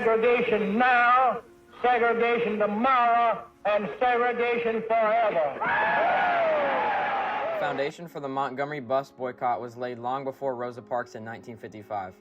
Segregation now, segregation tomorrow, and segregation forever. The foundation for the Montgomery bus boycott was laid long before Rosa Parks in 1955.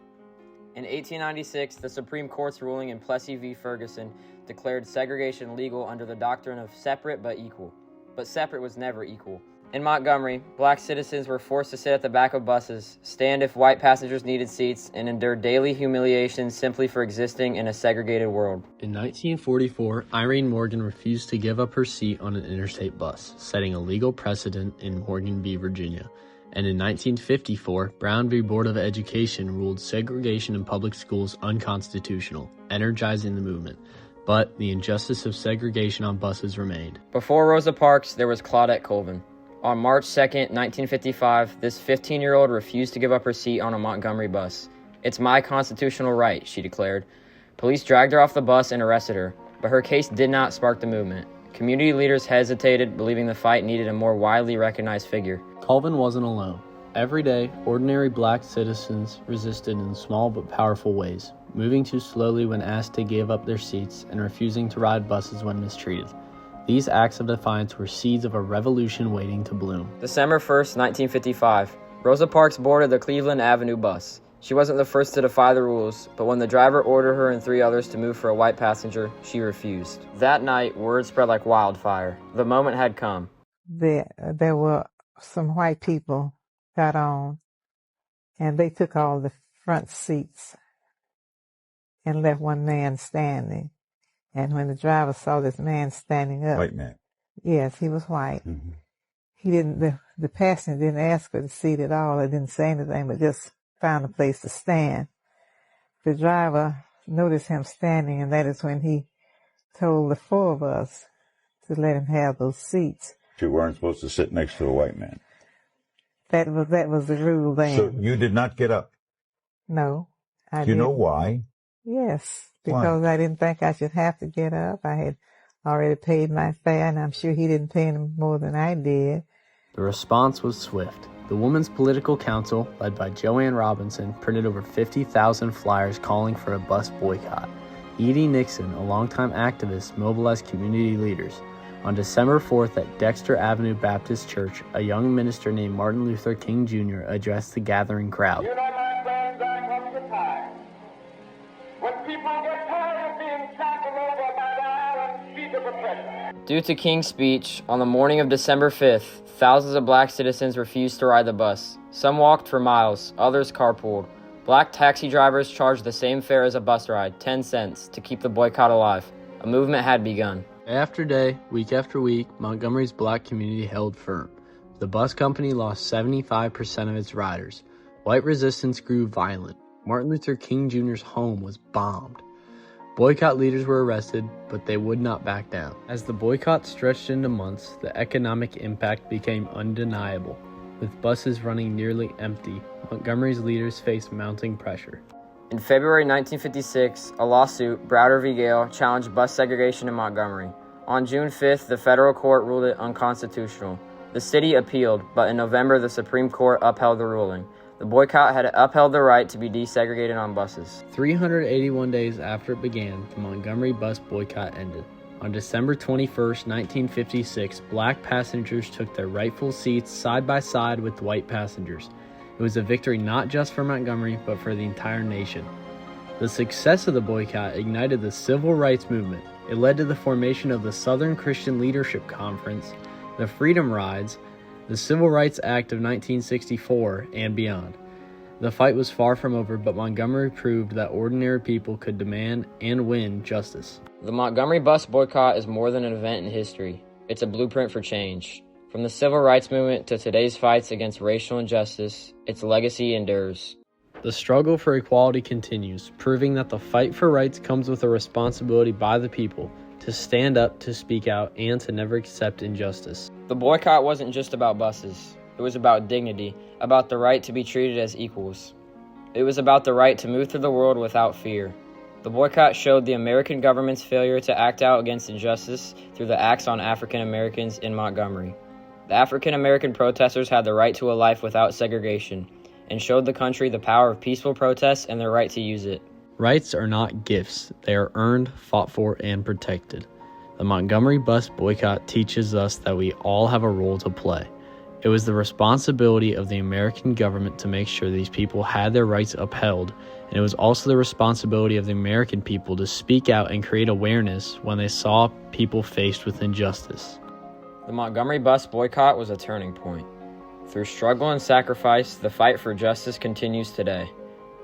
In 1896, the Supreme Court's ruling in Plessy v. Ferguson declared segregation legal under the doctrine of separate but equal. But separate was never equal. In Montgomery, black citizens were forced to sit at the back of buses, stand if white passengers needed seats, and endure daily humiliation simply for existing in a segregated world. In 1944, Irene Morgan refused to give up her seat on an interstate bus, setting a legal precedent in Morgan v. Virginia. And in 1954, Brown v. Board of Education ruled segregation in public schools unconstitutional, energizing the movement. But the injustice of segregation on buses remained. Before Rosa Parks, there was Claudette Colvin. On March 2, 1955, this 15-year-old refused to give up her seat on a Montgomery bus. "It's my constitutional right," she declared. Police dragged her off the bus and arrested her, but her case did not spark the movement. Community leaders hesitated, believing the fight needed a more widely recognized figure. Colvin wasn't alone. Every day, ordinary black citizens resisted in small but powerful ways, moving too slowly when asked to give up their seats and refusing to ride buses when mistreated. These acts of defiance were seeds of a revolution waiting to bloom. December 1st, 1955. Rosa Parks boarded the Cleveland Avenue bus. She wasn't the first to defy the rules, but when the driver ordered her and 3 others to move for a white passenger, she refused. That night, word spread like wildfire. The moment had come. There were some white people got on, and they took all the front seats and left one man standing. And when the driver saw this man standing up... White man. Yes, he was white. Mm-hmm. He didn't, the passenger didn't ask for the seat at all. They didn't say anything, but just found a place to stand. The driver noticed him standing, and that is when he told the 4 of us to let him have those seats. You weren't supposed to sit next to a white man. That was the rule then. So you did not get up? No, I didn't. Do you know why? Yes, because why? I didn't think I should have to get up. I had already paid my fare, and I'm sure he didn't pay any more than I did. The response was swift. The Women's Political Council, led by Joanne Robinson, printed over 50,000 flyers calling for a bus boycott. Edie Nixon, a longtime activist, mobilized community leaders. On December 4th at Dexter Avenue Baptist Church, a young minister named Martin Luther King Jr. addressed the gathering crowd. You know, my friends, I come to time when people get tired of being trampled over by the iron feet of oppression. Due to King's speech, on the morning of December 5th, thousands of black citizens refused to ride the bus. Some walked for miles, others carpooled. Black taxi drivers charged the same fare as a bus ride, 10 cents, to keep the boycott alive. A movement had begun. Day after day, week after week, Montgomery's black community held firm. The bus company lost 75% of its riders. White resistance grew violent. Martin Luther King Jr.'s home was bombed. Boycott leaders were arrested, but they would not back down. As the boycott stretched into months, the economic impact became undeniable. With buses running nearly empty, Montgomery's leaders faced mounting pressure. In February 1956, a lawsuit, Browder v. Gale, challenged bus segregation in Montgomery. On June 5th, the federal court ruled it unconstitutional. The city appealed, but in November, the Supreme Court upheld the ruling. The boycott had upheld the right to be desegregated on buses. 381 days after it began, the Montgomery bus boycott ended. On December 21st, 1956, black passengers took their rightful seats side by side with white passengers. It was a victory not just for Montgomery, but for the entire nation. The success of the boycott ignited the civil rights movement. It led to the formation of the Southern Christian Leadership Conference, the Freedom Rides, the Civil Rights Act of 1964, and beyond. The fight was far from over, but Montgomery proved that ordinary people could demand and win justice. The Montgomery bus boycott is more than an event in history. It's a blueprint for change. From the civil rights movement to today's fights against racial injustice, its legacy endures. The struggle for equality continues, proving that the fight for rights comes with a responsibility by the people to stand up, to speak out, and to never accept injustice. The boycott wasn't just about buses. It was about dignity, about the right to be treated as equals. It was about the right to move through the world without fear. The boycott showed the American government's failure to act out against injustice through the acts on African Americans in Montgomery. The African American protesters had the right to a life without segregation and showed the country the power of peaceful protests and their right to use it. Rights are not gifts. They are earned, fought for, and protected. The Montgomery bus boycott teaches us that we all have a role to play. It was the responsibility of the American government to make sure these people had their rights upheld, and it was also the responsibility of the American people to speak out and create awareness when they saw people faced with injustice. The Montgomery bus boycott was a turning point. Through struggle and sacrifice, the fight for justice continues today.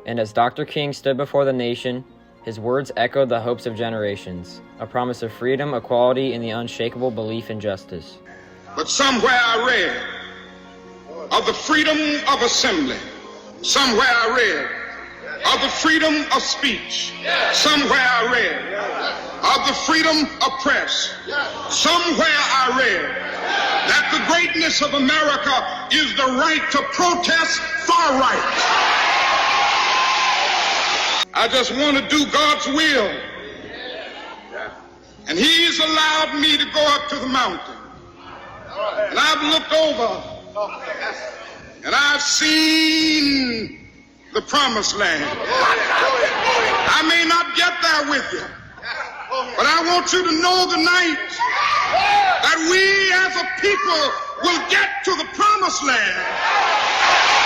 And as Dr. King stood before the nation, his words echoed the hopes of generations, a promise of freedom, equality, and the unshakable belief in justice. But somewhere I read of the freedom of assembly. Somewhere I read of the freedom of speech. Somewhere I read of the freedom of press. Somewhere I read that the greatness of America is the right to protest far right. I just want to do God's will. And He's allowed me to go up to the mountain. And I've looked over and I've seen the promised land. I may not get there with you, but I want you to know tonight that we as a people will get to the promised land.